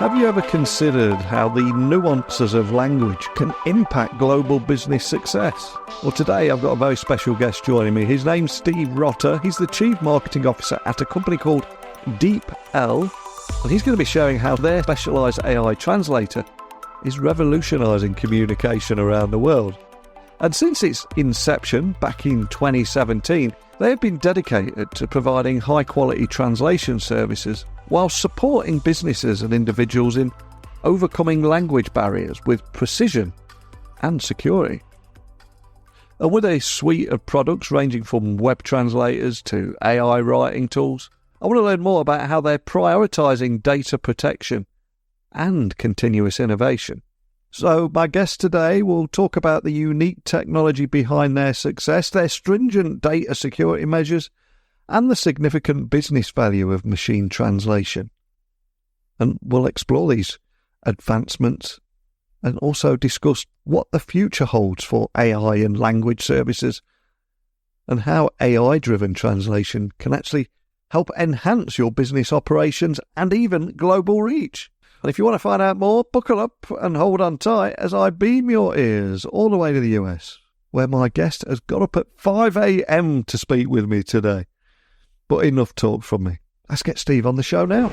Have you ever considered how the nuances of language can impact global business success? Well, today I've got a very special guest joining me. His name's Steve Rotter. He's the Chief Marketing Officer at a company called DeepL, and he's going to be sharing how their specialised AI translator is revolutionising communication around the world. And since its inception back in 2017, they have been dedicated to providing high-quality translation services while supporting businesses and individuals in overcoming language barriers with precision and security. And with a suite of products ranging from web translators to AI writing tools, I want to learn more about how they're prioritising data protection and continuous innovation. So my guest today will talk about the unique technology behind their success, their stringent data security measures, and the significant business value of machine translation. And we'll explore these advancements and also discuss what the future holds for AI and language services and how AI-driven translation can actually help enhance your business operations and even global reach. And if you want to find out more, buckle up and hold on tight as I beam your ears all the way to the US, where my guest has got up at 5 a.m. to speak with me today. But enough talk from me. Let's get Steve on the show now.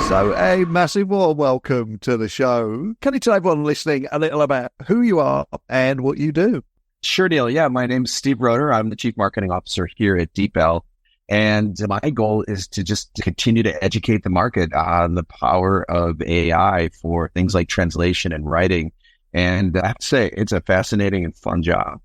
So a massive warm welcome to the show. Can you tell everyone listening a little about who you are and what you do? Sure deal. Yeah, my name's Steve Rotter. I'm the Chief Marketing Officer here at DeepL. And my goal is to just continue to educate the market on the power of AI for things like translation and writing. And I have to say, it's a fascinating and fun job.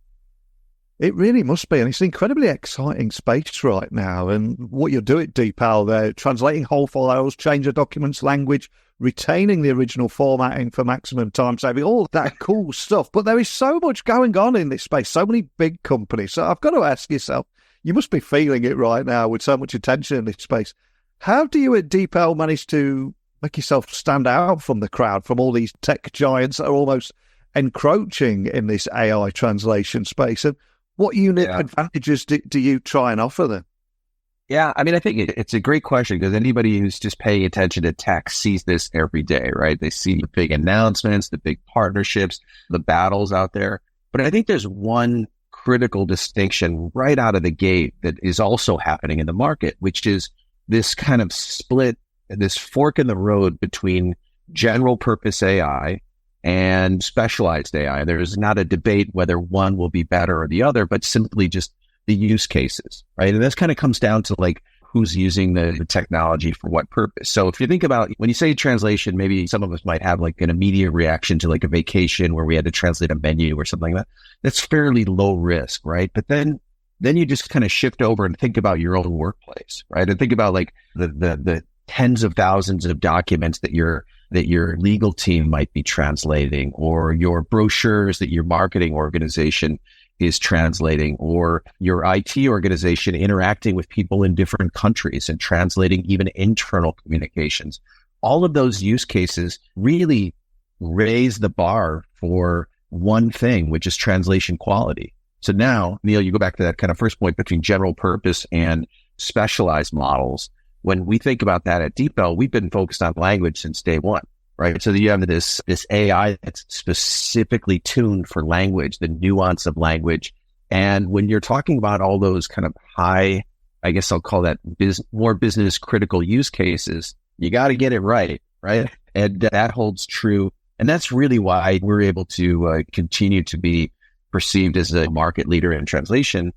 It really must be, and it's an incredibly exciting space right now. And what you do at DeepL, they're translating whole files, change of documents, language, retaining the original formatting for maximum time saving, all that cool stuff. But there is so much going on in this space, so many big companies. So I've got to ask yourself, you must be feeling it right now with so much attention in this space. How do you at DeepL manage to make yourself stand out from the crowd, from all these tech giants that are almost encroaching in this AI translation space? And what unique advantages do you try and offer them? Yeah, I mean, I think it's a great question because anybody who's just paying attention to tech sees this every day, right? They see the big announcements, the big partnerships, the battles out there. But I think there's one critical distinction right out of the gate that is also happening in the market, which is this kind of split, this fork in the road between general purpose AI and specialized AI. There's not a debate whether one will be better or the other, but simply just the use cases, right? And this kind of comes down to like who's using the technology for what purpose. So if you think about when you say translation, maybe some of us might have like an immediate reaction to like a vacation where we had to translate a menu or something like that. That's fairly low risk, right? But then you just kind of shift over and think about your own workplace, right? And think about like the tens of thousands of documents that your legal team might be translating, or your brochures that your marketing organization is translating, or your IT organization interacting with people in different countries and translating even internal communications. All of those use cases really raise the bar for one thing, which is translation quality. So now, Neil, you go back to that kind of first point between general purpose and specialized models. When we think about that at DeepL, we've been focused on language since day one, right? So you have this AI that's specifically tuned for language, the nuance of language. And when you're talking about all those kind of high, I guess I'll call that more business critical use cases, you got to get it right? And that holds true. And that's really why we're able to continue to be perceived as a market leader in translation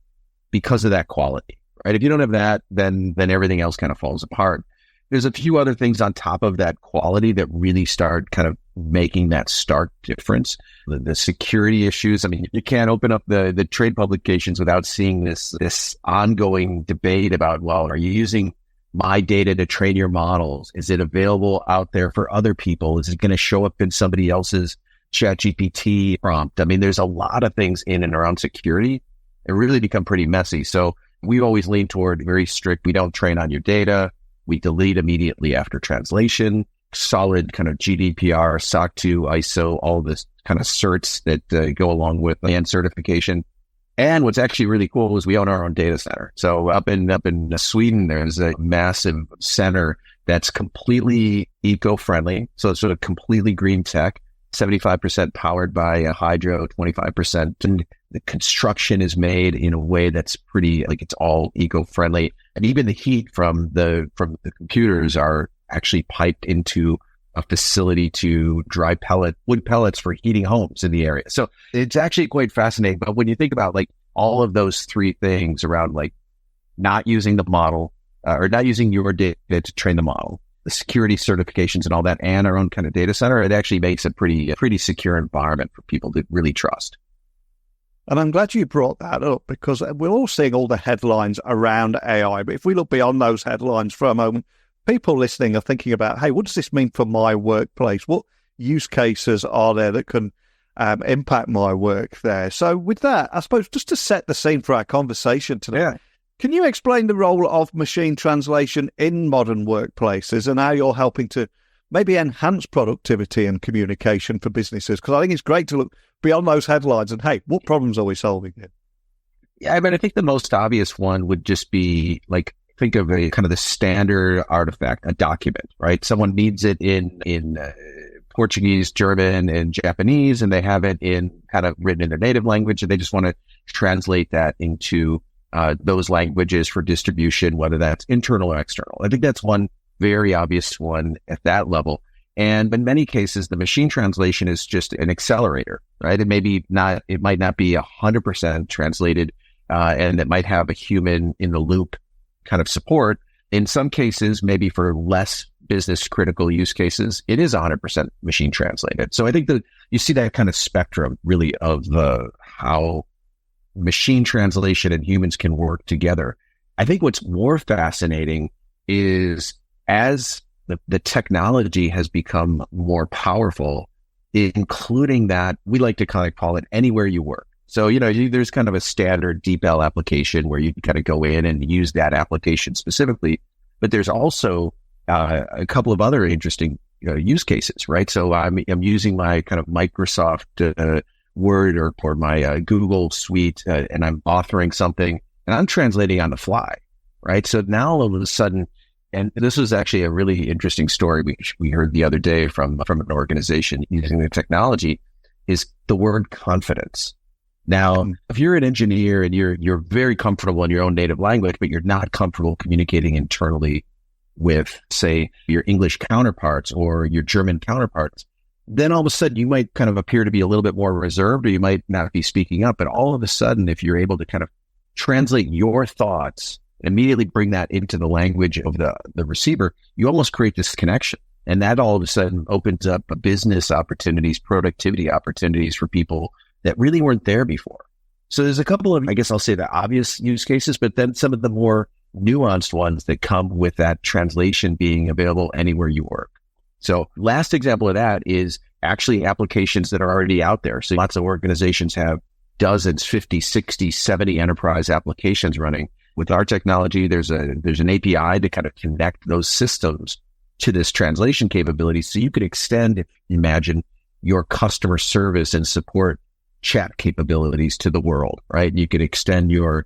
because of that quality. Right? If you don't have that, then everything else kind of falls apart. There's a few other things on top of that quality that really start kind of making that stark difference. The security issues. I mean, you can't open up the trade publications without seeing this ongoing debate about, well, are you using my data to train your models? Is it available out there for other people? Is it going to show up in somebody else's ChatGPT prompt? I mean, there's a lot of things in and around security that really become pretty messy. So we always lean toward very strict. We don't train on your data. We delete immediately after translation. Solid kind of GDPR, SOC 2, ISO, all this kind of certs that go along with land certification. And what's actually really cool is we own our own data center. So up in Sweden, there's a massive center that's completely eco-friendly. So it's sort of completely green tech, 75% powered by hydro, 25%. And the construction is made in a way that's pretty, like, it's all eco-friendly. And even the heat from the computers are actually piped into a facility to dry wood pellets for heating homes in the area. So it's actually quite fascinating. But when you think about like all of those three things around like not using the model or not using your data to train the model, the security certifications and all that, and our own kind of data center, it actually makes a pretty secure environment for people to really trust. And I'm glad you brought that up, because we're all seeing all the headlines around AI. But if we look beyond those headlines for a moment, people listening are thinking about, hey, what does this mean for my workplace? What use cases are there that can impact my work there? So with that, I suppose just to set the scene for our conversation today, can you explain the role of machine translation in modern workplaces and how you're helping to maybe enhance productivity and communication for businesses? Because I think it's great to look beyond those headlines and, hey, what problems are we solving here? Yeah, I mean, I think the most obvious one would just be like, think of a kind of the standard artifact, a document, right? Someone needs it in Portuguese, German, and Japanese, and they have it in kind of written in their native language, and they just want to translate that into those languages for distribution, whether that's internal or external. I think that's one very obvious one at that level. And in many cases, the machine translation is just an accelerator, right? It might not be 100% translated, and it might have a human in the loop kind of support. In some cases, maybe for less business critical use cases, it is 100% machine translated. So I think that you see that kind of spectrum really of how machine translation and humans can work together. I think what's more fascinating is as the technology has become more powerful, including that, we like to kind of call it anywhere you work. So, there's kind of a standard DeepL application where you can kind of go in and use that application specifically. But there's also a couple of other interesting use cases, right? So I'm using my kind of Microsoft Word or my Google Suite, and I'm authoring something, and I'm translating on the fly, right? So now all of a sudden, and this was actually a really interesting story we heard the other day from an organization using the technology, is the word confidence. Now, if you're an engineer and you're very comfortable in your own native language, but you're not comfortable communicating internally with, say, your English counterparts or your German counterparts, then all of a sudden you might kind of appear to be a little bit more reserved, or you might not be speaking up. But all of a sudden, if you're able to kind of translate your thoughts and immediately bring that into the language of the receiver, you almost create this connection. And that all of a sudden opens up business opportunities, productivity opportunities for people that really weren't there before. So there's a couple of, I guess I'll say, the obvious use cases, but then some of the more nuanced ones that come with that translation being available anywhere you work. So last example of that is actually applications that are already out there. So lots of organizations have dozens, 50, 60, 70 enterprise applications running. With our technology, there's an API to kind of connect those systems to this translation capability. So you could extend, if you imagine, your customer service and support chat capabilities to the world, right? You could extend your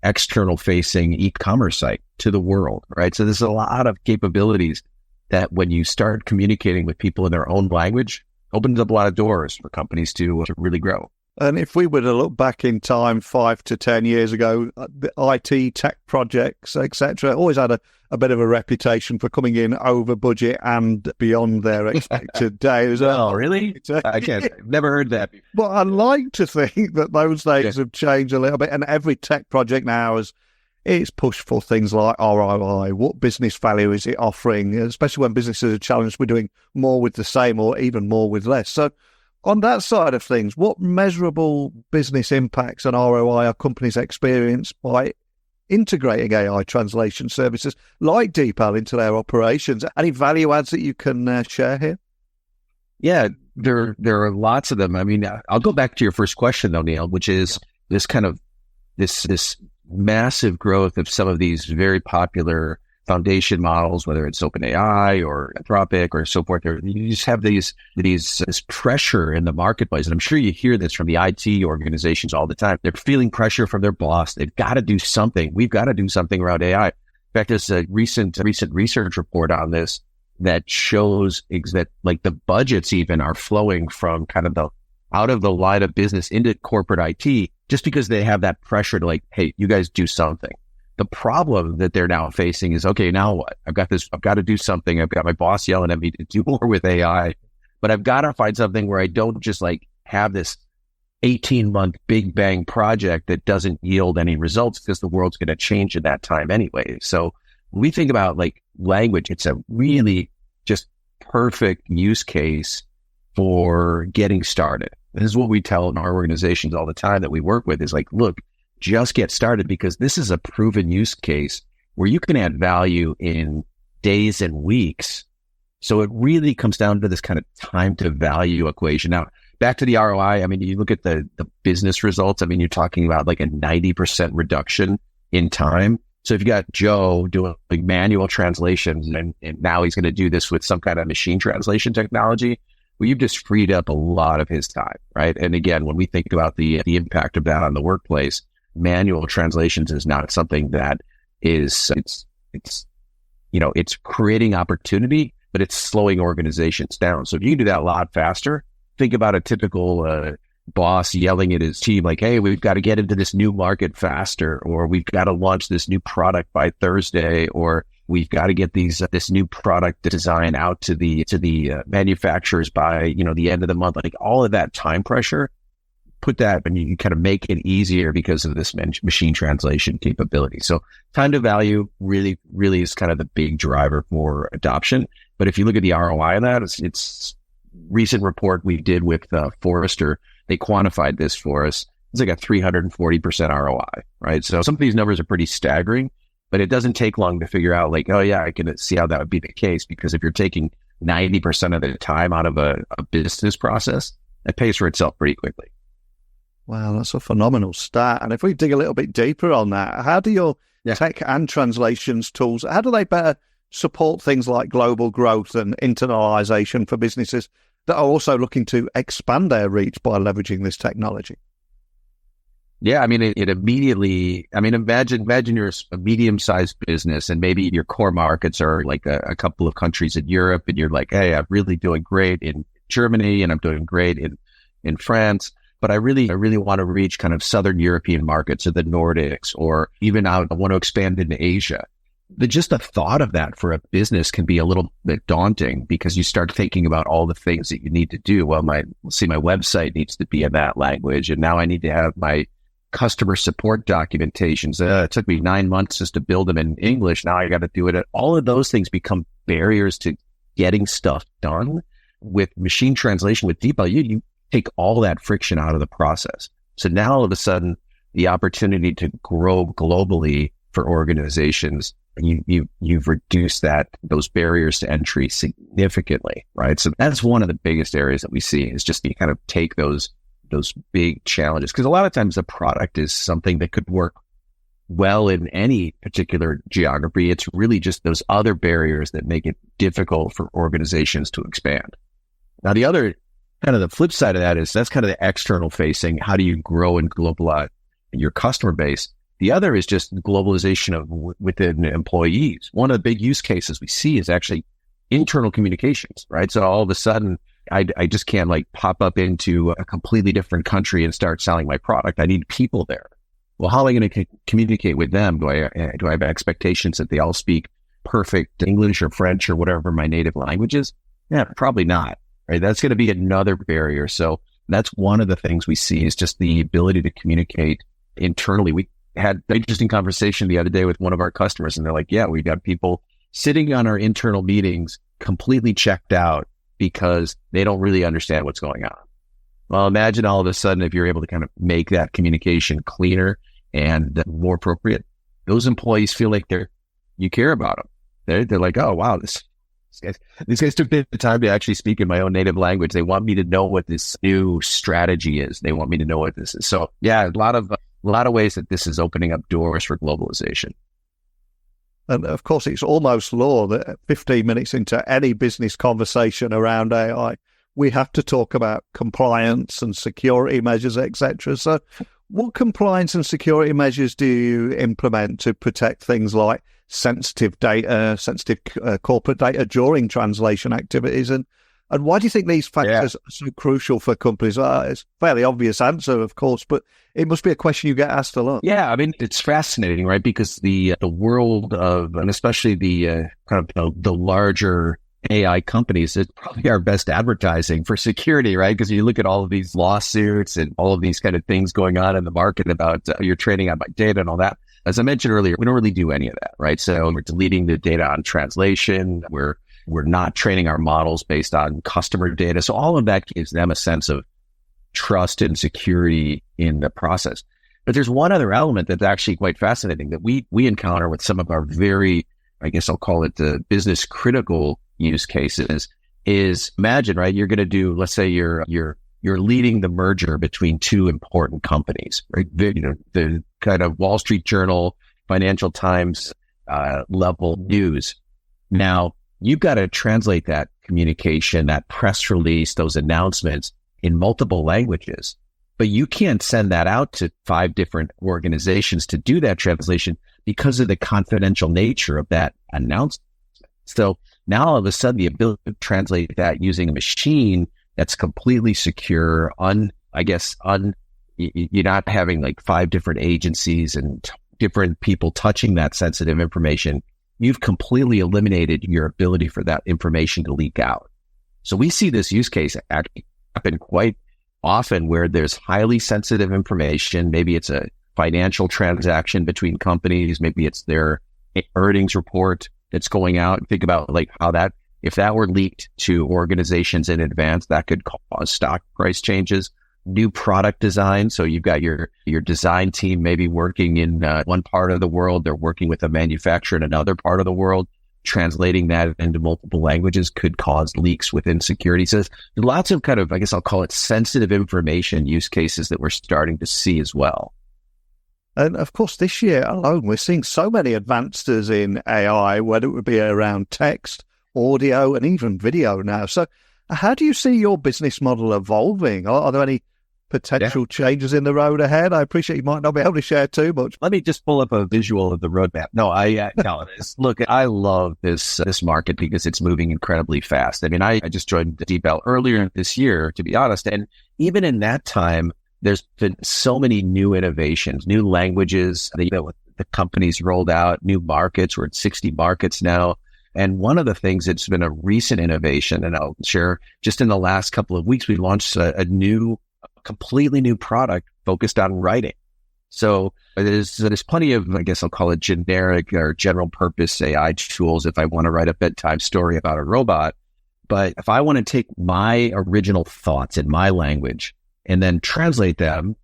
external facing e-commerce site to the world, right? So there's a lot of capabilities that when you start communicating with people in their own language, opens up a lot of doors for companies to really grow. And if we were to look back in time 5 to 10 years ago, the IT tech projects, etc., always had a bit of a reputation for coming in over budget and beyond their expected days. Oh, really? I've never heard that before. But I like to think that those days have changed a little bit, and every tech project now it's pushed for things like ROI. What business value is it offering? Especially when businesses are challenged with doing more with the same or even more with less. So on that side of things, what measurable business impacts and ROI are companies experience by integrating AI translation services like DeepL into their operations? Any value adds that you can share here? Yeah, there are lots of them. I mean, I'll go back to your first question though, Neil, which is this kind of this massive growth of some of these very popular foundation models, whether it's OpenAI or Anthropic or so forth. You just have this pressure in the marketplace. And I'm sure you hear this from the IT organizations all the time. They're feeling pressure from their boss. They've got to do something. We've got to do something around AI. fact, there's a recent research report on this that shows that like the budgets even are flowing from kind of the out of the line of business into corporate IT just because they have that pressure to like, hey, you guys do something. The problem that they're now facing is, okay, now what? I've got to do something. I've got my boss yelling at me to do more with AI, but I've got to find something where I don't just like have this 18-month big bang project that doesn't yield any results because the world's going to change in that time anyway. So when we think about like language, it's a really just perfect use case for getting started. This is what we tell in our organizations all the time that we work with is like, look, just get started because this is a proven use case where you can add value in days and weeks. So it really comes down to this kind of time to value equation. Now, back to the ROI, I mean, you look at the business results. I mean, you're talking about like a 90% reduction in time. So if you got Joe doing like manual translations and now he's going to do this with some kind of machine translation technology, well, you've just freed up a lot of his time, right? And again, when we think about the impact of that on the workplace, manual translations is not something that is, it's creating opportunity, but it's slowing organizations down. So if you can do that a lot faster, think about a typical boss yelling at his team like, hey, we've got to get into this new market faster, or we've got to launch this new product by Thursday, or we've got to get this new product design out to the manufacturers by, the end of the month. Like all of that time pressure, put that and you kind of make it easier because of this machine translation capability. So time to value really, really is kind of the big driver for adoption. But if you look at the ROI on that, it's recent report we did with Forrester, they quantified this for us. It's like a 340% ROI, right? So some of these numbers are pretty staggering, but it doesn't take long to figure out like, oh yeah, I can see how that would be the case, because if you're taking 90% of the time out of a business process, it pays for itself pretty quickly. Wow, that's a phenomenal stat. And if we dig a little bit deeper on that, how do your tech and translations tools, how do they better support things like global growth and internationalization for businesses that are also looking to expand their reach by leveraging this technology? Yeah, I mean, it immediately, I mean, imagine you're a medium-sized business and maybe your core markets are like a couple of countries in Europe and you're like, hey, I'm really doing great in Germany and I'm doing great in France, but I really want to reach kind of Southern European markets or the Nordics, or even I want to expand into Asia. Just the thought of that for a business can be a little bit daunting because you start thinking about all the things that you need to do. Well, my website needs to be in that language, and now I need to have my customer support documentations. It took me 9 months just to build them in English. Now I got to do it. All of those things become barriers to getting stuff done. With machine translation, with DeepL, you take all that friction out of the process. So now all of a sudden, the opportunity to grow globally for organizations, you've reduced those barriers to entry significantly, right? So that's one of the biggest areas that we see is just you kind of take those big challenges, because a lot of times the product is something that could work well in any particular geography. It's really just those other barriers that make it difficult for organizations to expand. Now, the other kind of the flip side of that is that's kind of the external facing. How do you grow and globalize your customer base? The other is just globalization of within employees. One of the big use cases we see is actually internal communications, right? So all of a sudden, I just can't like pop up into a completely different country and start selling my product. I need people there. Well, how am I going to communicate with them? Do I have expectations that they all speak perfect English or French or whatever my native language is? Yeah, probably not, right? That's going to be another barrier. So that's one of the things we see is just the ability to communicate internally. We had an interesting conversation the other day with one of our customers, and they're like, yeah, we got people sitting on our internal meetings completely checked out because they don't really understand what's going on. Well, imagine all of a sudden if you're able to kind of make that communication cleaner and more appropriate, those employees feel like you care about them. They're like, oh, wow, these guys took the time to actually speak in my own native language. They want me to know what this new strategy is. They want me to know what this is. So yeah, a lot of ways that this is opening up doors for globalization. And of course, it's almost law that 15 minutes into any business conversation around AI, we have to talk about compliance and security measures, etc. So what compliance and security measures do you implement to protect things like sensitive data, corporate data during translation activities. And why do you think these factors are so crucial for companies? It's a fairly obvious answer, of course, but it must be a question you get asked a lot. Yeah, I mean, it's fascinating, right? Because the world of, and especially the kind of the larger AI companies, it's probably our best advertising for security, right? Because you look at all of these lawsuits and all of these kind of things going on in the market about you're trading on my data and all that. As I mentioned earlier, we don't really do any of that, right? So we're deleting the data on translation. We're not training our models based on customer data. So all of that gives them a sense of trust and security in the process. But there's one other element that's actually quite fascinating that we encounter with some of our very, I guess I'll call it the business critical use cases is imagine, right? You're going to do, let's say you're leading the merger between two important companies, right? The kind of Wall Street Journal, Financial Times level news. Now, you've got to translate that communication, that press release, those announcements in multiple languages, but you can't send that out to 5 different organizations to do that translation because of the confidential nature of that announcement. So now all of a sudden the ability to translate that using a machine that's completely secure, you're not having like 5 different agencies and different people touching that sensitive information. You've completely eliminated your ability for that information to leak out. So we see this use case actually happen quite often where there's highly sensitive information. Maybe it's a financial transaction between companies. Maybe it's their earnings report that's going out. Think about like how that, if that were leaked to organizations in advance, that could cause stock price changes. New product design. So you've got your design team maybe working in one part of the world. They're working with a manufacturer in another part of the world. Translating that into multiple languages could cause leaks within security. So there's lots of kind of, I guess I'll call it sensitive information use cases that we're starting to see as well. And of course, this year alone, we're seeing so many advances in AI, whether it would be around text, audio, and even video now. So how do you see your business model evolving? Are there any potential changes in the road ahead? I appreciate you might not be able to share too much. Let me just pull up a visual of the roadmap. No, look, I love this market because it's moving incredibly fast. I mean, I just joined DeepL earlier this year, to be honest. And even in that time, there's been so many new innovations, new languages that the companies rolled out, new markets. We're at 60 markets now. And one of the things that's been a recent innovation, and I'll share, just in the last couple of weeks, we launched a completely new product focused on writing. So there's plenty of, I guess I'll call it generic or general purpose AI tools if I want to write a bedtime story about a robot. But if I want to take my original thoughts in my language and then translate them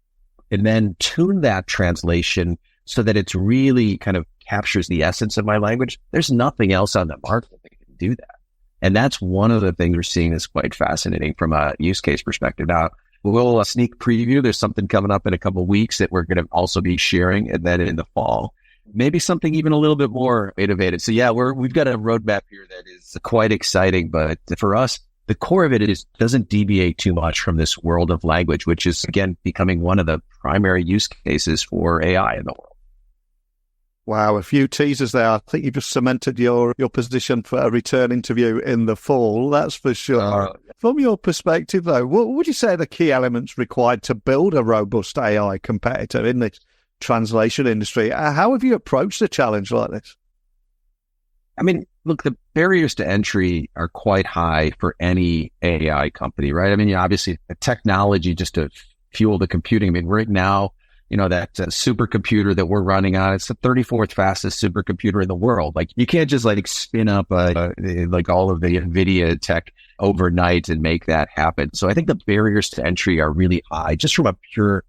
and then tune that translation so that it's really kind of captures the essence of my language, there's nothing else on the market that can do that. And that's one of the things we're seeing that's quite fascinating from a use case perspective. Now, we'll sneak preview. There's something coming up in a couple of weeks that we're going to also be sharing, and then in the fall, maybe something even a little bit more innovative. So yeah, we've got a roadmap here that is quite exciting, but for us, the core of it doesn't deviate too much from this world of language, which is again becoming one of the primary use cases for AI in the world. Wow, a few teasers there. I think you just cemented your position for a return interview in the fall, that's for sure. From your perspective, though, what would you say are the key elements required to build a robust AI competitor in the translation industry? How have you approached a challenge like this? I mean, look, the barriers to entry are quite high for any AI company, right? I mean, obviously, the technology just to fuel the computing. I mean, right now, that supercomputer that we're running on, it's the 34th fastest supercomputer in the world. Like, you can't just spin up like all of the NVIDIA tech overnight and make that happen. So I think the barriers to entry are really high, just from a pure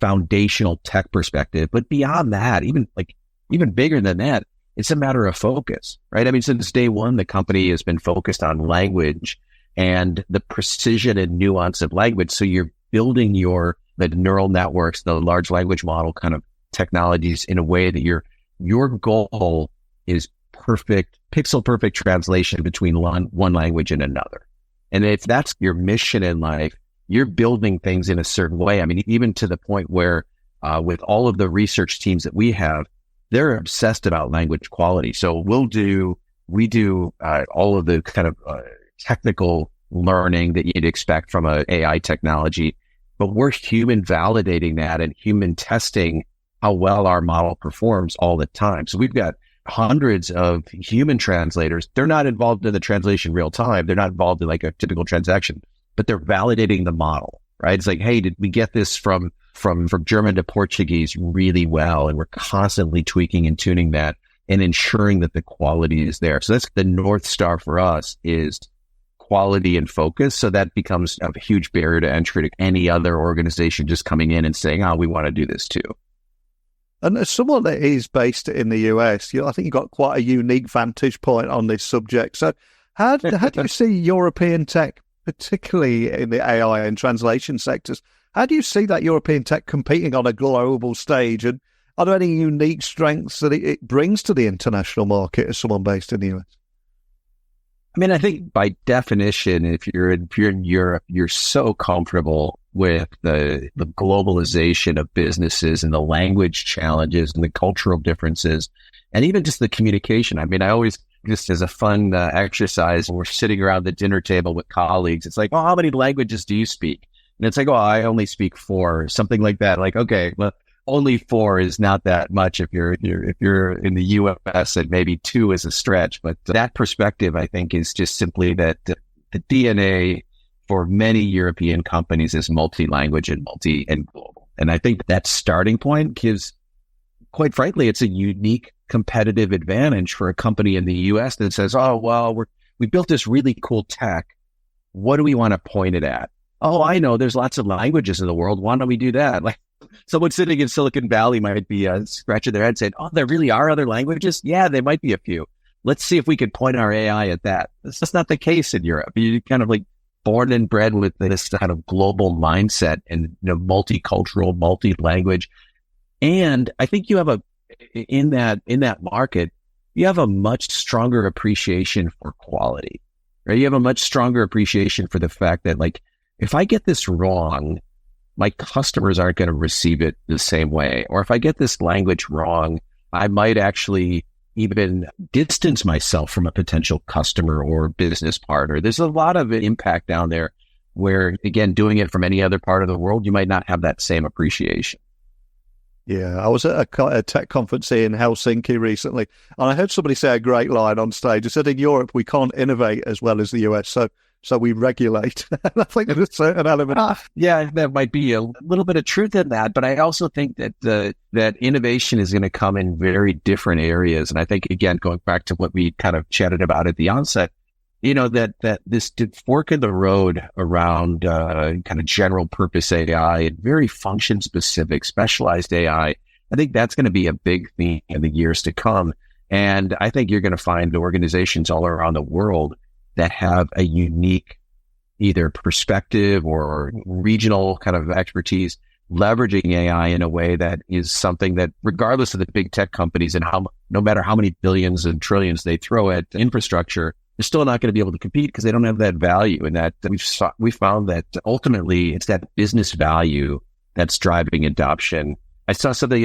foundational tech perspective. But beyond that, even bigger than that, it's a matter of focus, right? I mean, since day one, the company has been focused on language and the precision and nuance of language. So you're building the neural networks, the large language model kind of technologies in a way that your goal is pixel perfect translation between one language and another. And if that's your mission in life, you're building things in a certain way. I mean, even to the point where with all of the research teams that we have, they're obsessed about language quality. So we do all of the kind of technical learning that you'd expect from a AI technology, but we're human validating that and human testing how well our model performs all the time. So we've got hundreds of human translators. They're not involved in the translation real time. They're not involved in like a typical transaction, but they're validating the model, right? It's like, hey, did we get this from German to Portuguese really well? And we're constantly tweaking and tuning that and ensuring that the quality is there. So that's the North Star for us, is quality and focus. So that becomes a huge barrier to entry to any other organization just coming in and saying, oh, we want to do this too. And as someone that is based in the US, I think you've got quite a unique vantage point on this subject. So how do you see European tech, particularly in the AI and translation sectors, how do you see that European tech competing on a global stage? And are there any unique strengths that it brings to the international market as someone based in the US? I mean, I think by definition, if you're in Europe, you're so comfortable with the globalization of businesses and the language challenges and the cultural differences, and even just the communication. I mean, I always, just as a fun exercise, when we're sitting around the dinner table with colleagues, it's like, oh, how many languages do you speak? And it's like, oh, I only speak 4, something like that. Like, okay, well, only 4 is not that much if you're in the US, and maybe 2 is a stretch. But that perspective, I think, is just simply that the DNA for many European companies is multi-language and global. And I think that starting point gives, quite frankly, it's a unique competitive advantage for a company in the US that says, oh, well, we built this really cool tech. What do we want to point it at? Oh, I know, there's lots of languages in the world. Why don't we do that? Like, someone sitting in Silicon Valley might be scratching their head saying, oh, there really are other languages? Yeah, there might be a few. Let's see if we can point our AI at that. That's just not the case in Europe. You're kind of like born and bred with this kind of global mindset and multicultural, multi-language. And I think you have in that market, you have a much stronger appreciation for quality, right? You have a much stronger appreciation for the fact that, like, if I get this wrong, my customers aren't going to receive it the same way. Or if I get this language wrong, I might actually even distance myself from a potential customer or business partner. There's a lot of impact down there where, again, doing it from any other part of the world, you might not have that same appreciation. Yeah, I was at a tech conference in Helsinki recently, and I heard somebody say a great line on stage. It said, in Europe, we can't innovate as well as the US, so we regulate. I think there's a certain element. Yeah, there might be a little bit of truth in that, but I also think that that innovation is going to come in very different areas. And I think, again, going back to what we kind of chatted about at the onset, that this fork in the road around kind of general purpose AI and very function specific, specialized AI, I think that's going to be a big theme in the years to come. And I think you're going to find organizations all around the world that have a unique either perspective or regional kind of expertise, leveraging AI in a way that is something that, regardless of the big tech companies and no matter how many billions and trillions they throw at infrastructure, they're still not going to be able to compete because they don't have that value. And that we found that ultimately it's that business value that's driving adoption. I saw something,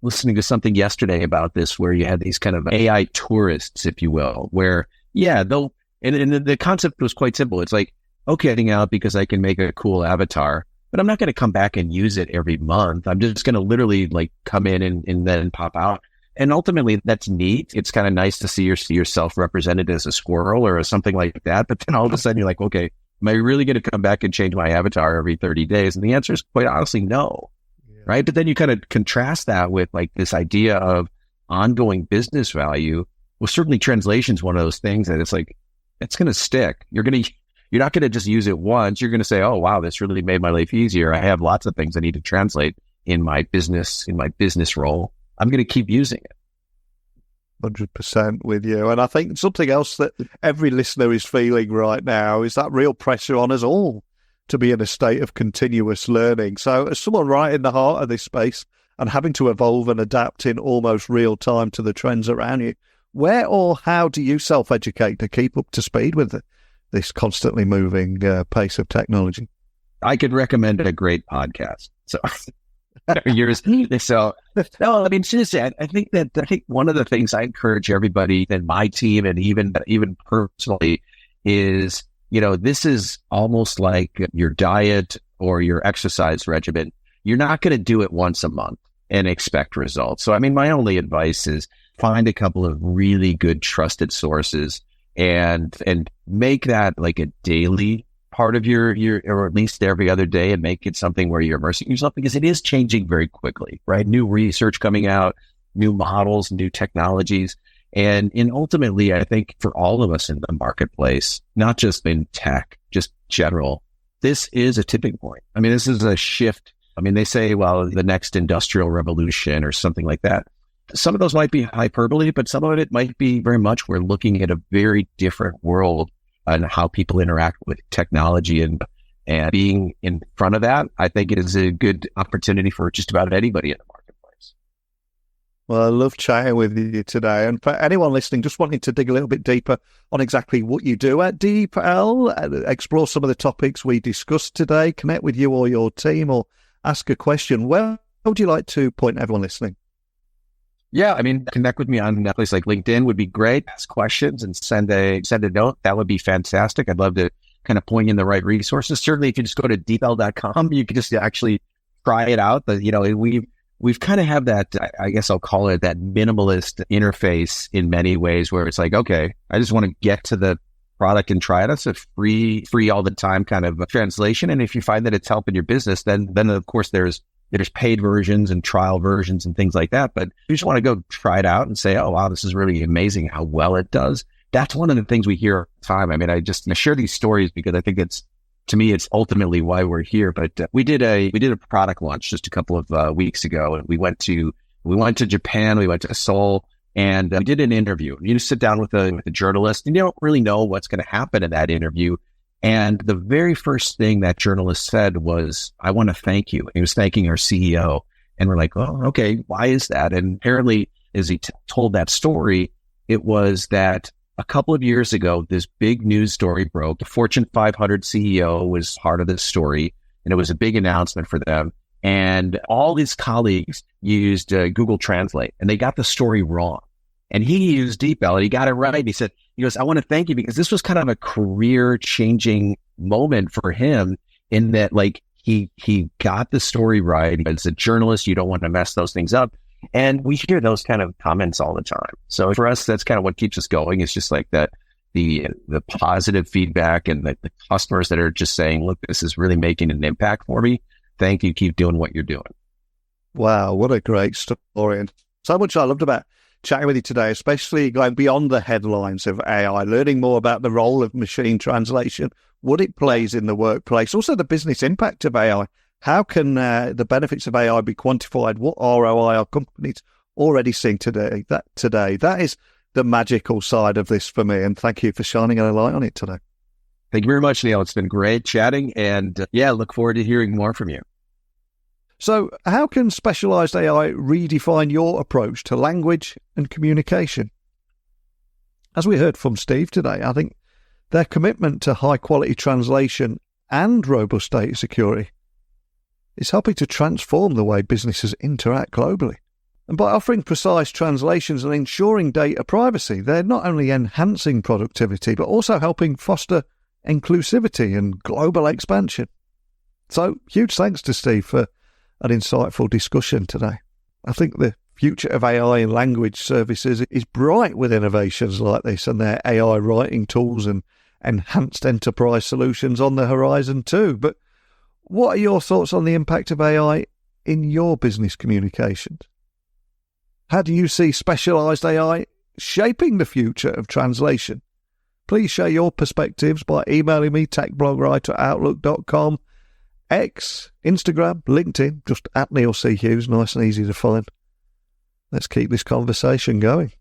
listening to something yesterday about this, where you had these kind of AI tourists, if you will, where, yeah, and the concept was quite simple. It's like, okay, I'm out because I can make a cool avatar, but I'm not going to come back and use it every month. I'm just going to literally like come in and then pop out. And ultimately, that's neat. It's kind of nice to see yourself represented as a squirrel or something like that. But then all of a sudden, you're like, okay, am I really going to come back and change my avatar every 30 days? And the answer is quite honestly, no. Yeah. Right? But then you kind of contrast that with like this idea of ongoing business value. Well, certainly translation is one of those things that it's like, it's going to stick. You're not going to just use it once. You're going to say, oh, wow, this really made my life easier. I have lots of things I need to translate in my business role. I'm going to keep using it. 100% with you. And I think something else that every listener is feeling right now is that real pressure on us all to be in a state of continuous learning. So as someone right in the heart of this space and having to evolve and adapt in almost real time to the trends around you, where or how do you self-educate to keep up to speed with this constantly moving pace of technology? I could recommend a great podcast. So Yours. So, no, I mean, seriously, I think one of the things I encourage everybody in my team and even personally is, this is almost like your diet or your exercise regimen. You're not going to do it once a month and expect results. So, I mean, my only advice is find a couple of really good trusted sources and make that like a daily part of your, or at least every other day, and make it something where you're immersing yourself, because it is changing very quickly, right? New research coming out, new models, new technologies. And ultimately, I think for all of us in the marketplace, not just in tech, just general, this is a tipping point. I mean, this is a shift. I mean, they say, well, the next industrial revolution or something like that. Some of those might be hyperbole, but some of it might be very much we're looking at a very different world and how people interact with technology, and being in front of that, I think it is a good opportunity for just about anybody in the marketplace. Well, I love chatting with you today. And for anyone listening, just wanting to dig a little bit deeper on exactly what you do at DeepL, explore some of the topics we discussed today, connect with you or your team, or ask a question, where would you like to point everyone listening? Yeah, I mean, connect with me on a place like LinkedIn would be great. Ask questions and send a note. That would be fantastic. I'd love to kind of point you in the right resources. Certainly, if you just go to deepl.com, you can just actually try it out. But, we've kind of have that, I guess I'll call it that minimalist interface in many ways, where it's like, okay, I just want to get to the product and try it. That's a free all the time kind of translation. And if you find that it's helping your business, then of course there's paid versions and trial versions and things like that. But you just want to go try it out and say, oh, wow, this is really amazing how well it does. That's one of the things we hear all the time. I mean, I share these stories because I think to me, it's ultimately why we're here. But we did a product launch just a couple of weeks ago, and we went to Japan, we went to Seoul, and we did an interview. You just sit down with a journalist, and you don't really know what's going to happen in that interview. And the very first thing that journalist said was, I want to thank you. He was thanking our CEO. And we're like, oh, okay, why is that? And apparently, as he told that story, it was that a couple of years ago, this big news story broke. The Fortune 500 CEO was part of this story, and it was a big announcement for them. And all his colleagues used Google Translate, and they got the story wrong. And he used DeepL, and he got it right. He goes, I want to thank you, because this was kind of a career-changing moment for him, in that, like, he got the story right. As a journalist, you don't want to mess those things up. And we hear those kind of comments all the time. So for us, that's kind of what keeps us going. It's just like that, the positive feedback, and the customers that are just saying, look, this is really making an impact for me. Thank you. Keep doing what you're doing. Wow, what a great story. And so much I loved about chatting with you today, especially going beyond the headlines of AI, learning more about the role of machine translation, what it plays in the workplace, also the business impact of AI. How can the benefits of AI be quantified? What ROI are companies already seeing today? That is the magical side of this for me. And thank you for shining a light on it today. Thank you very much, Neil. It's been great chatting. And look forward to hearing more from you. So how can specialized AI redefine your approach to language and communication? As we heard from Steve today, I think their commitment to high-quality translation and robust data security is helping to transform the way businesses interact globally. And by offering precise translations and ensuring data privacy, they're not only enhancing productivity, but also helping foster inclusivity and global expansion. So huge thanks to Steve for an insightful discussion today. I think the future of AI in language services is bright with innovations like this, and their AI writing tools and enhanced enterprise solutions on the horizon too. But what are your thoughts on the impact of AI in your business communications? How do you see specialized AI shaping the future of translation? Please share your perspectives by emailing me, techblogwriter@outlook.com, X, Instagram, LinkedIn, just at Neil C. Hughes, nice and easy to find. Let's keep this conversation going.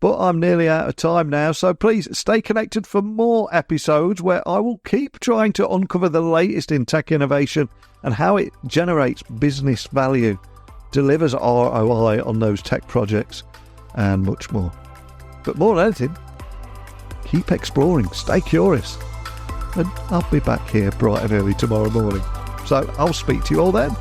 But I'm nearly out of time now, so please stay connected for more episodes where I will keep trying to uncover the latest in tech innovation and how it generates business value, delivers ROI on those tech projects, and much more. But more than anything, keep exploring, stay curious, and I'll be back here bright and early tomorrow morning. So I'll speak to you all then.